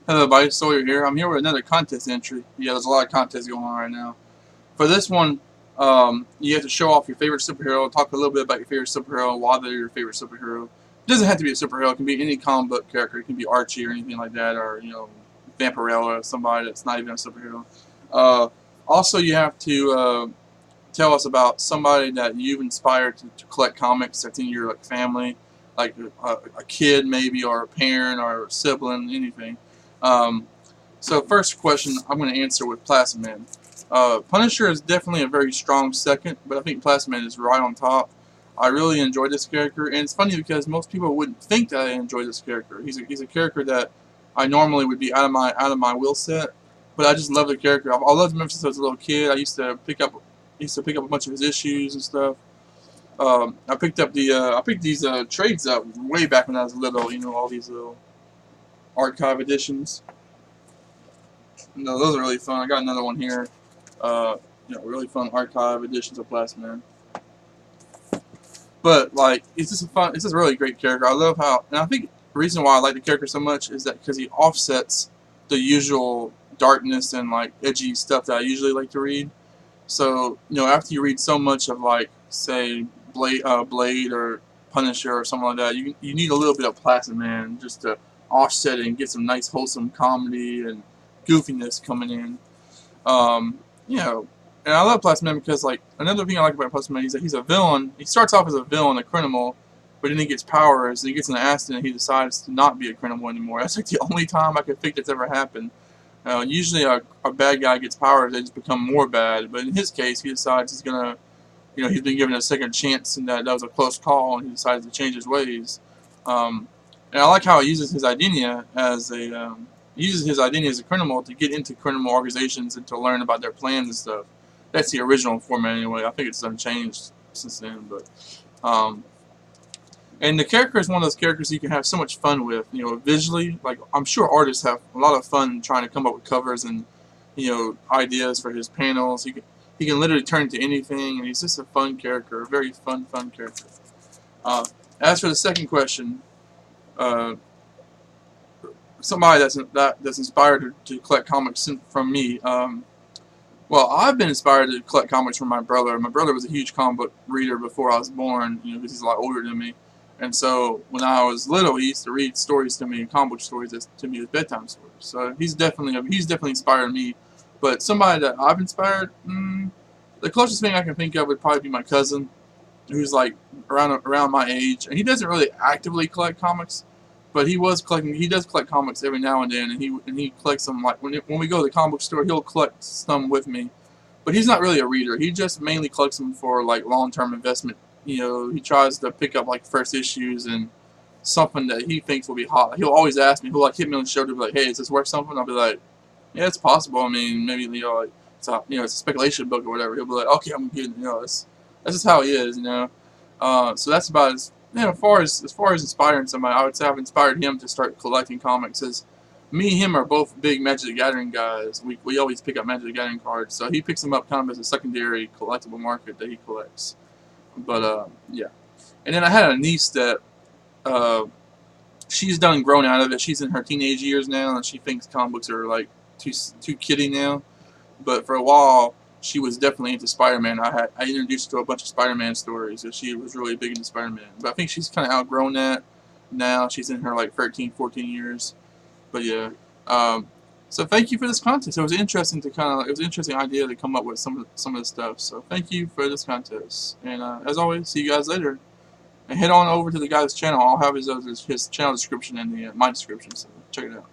Hello, buddy. Sawyer here. I'm here with another contest entry. Yeah, there's a lot of contests going on right now. For this one, you have to show off your favorite superhero, talk a little bit about your favorite superhero, why they're your favorite superhero. It doesn't have to be a superhero. It can be any comic book character. It can be Archie or anything like that, or Vampirella, somebody that's not even a superhero. Uh, Also, you have to tell us about somebody that you've inspired to collect comics that's in your family, like a kid maybe, or a parent, or a sibling, anything. Um, so first question I'm going to answer with Plasma Man. Punisher is definitely a very strong second, but I think Plasma Man is right on top. I really enjoy this character, and it's funny because most people wouldn't think that I enjoy this character. He's a character that I normally would be out of my will set, but I just love the character. I loved him since I was a little kid. I used to pick up a bunch of his issues and stuff. I picked these trades up way back when I was little. All these little archive editions. No, those are really fun. I got another one here. Really fun archive editions of Plasma Man. But like, it's just a really great character. I love how, and I think the reason why I like the character so much is that because he offsets the usual darkness and like edgy stuff that I usually like to read. So after you read so much of like, say, Blade or Punisher or something like that, you need a little bit of Plasma Man just to offset it and get some nice wholesome comedy and goofiness coming in. Um, you know, and I love Plasma Man because like another thing I like about Plasma Man is that he's a villain. He starts off as a villain, a criminal, but then he gets powers and he gets in an accident and he decides to not be a criminal anymore. That's like the only time I can think that's ever happened. Usually a bad guy gets powers, they just become more bad. But in his case, he decides he's gonna, he's been given a second chance, and that was a close call, and he decides to change his ways. And I like how he uses his identity as a criminal to get into criminal organizations and to learn about their plans and stuff. That's the original format anyway. I think it's unchanged since then, but and the character is one of those characters you can have so much fun with, visually. Like, I'm sure artists have a lot of fun trying to come up with covers and, ideas for his panels. He can literally turn into anything, and he's just a fun character, a very fun character. Uh, as for the second question, uh, somebody that's inspired to collect comics from me. Well, I've been inspired to collect comics from my brother. My brother was a huge comic book reader before I was born, because he's a lot older than me. And so when I was little, he used to read stories to me, comic book stories to me as bedtime stories. So he's definitely inspired me. But somebody that I've inspired, the closest thing I can think of would probably be my cousin, who's like around my age, and he doesn't really actively collect comics, but he was collecting. He does collect comics every now and then, and he collects them. Like when we go to the comic book store, he'll collect some with me, but he's not really a reader. He just mainly collects them for like long-term investment. He tries to pick up like first issues and something that he thinks will be hot. He'll always ask me. He'll like hit me on the shoulder, be like, "Hey, is this worth something?" I'll be like, "Yeah, it's possible. I mean, maybe like it's a speculation book or whatever." He'll be like, "Okay, I'm getting that's just how he is, So that's about as far as inspiring somebody. I would say I've inspired him to start collecting comics. As me and him are both big Magic the Gathering guys. We always pick up Magic the Gathering cards, so he picks them up kind of as a secondary collectible market that he collects. But yeah. And then I had a niece that uh, she's done grown out of it. She's in her teenage years now, and she thinks comic books are like too kiddie now. But for a while, she was definitely into Spider-Man. I introduced her to a bunch of Spider-Man stories, and she was really big into Spider-Man. But I think she's kind of outgrown that now. She's in her like 13, 14 years. But yeah. So thank you for this contest. It was interesting it was an interesting idea to come up with some of this stuff. So thank you for this contest. And as always, see you guys later. And head on over to the guy's channel. I'll have his channel description in my description. So check it out.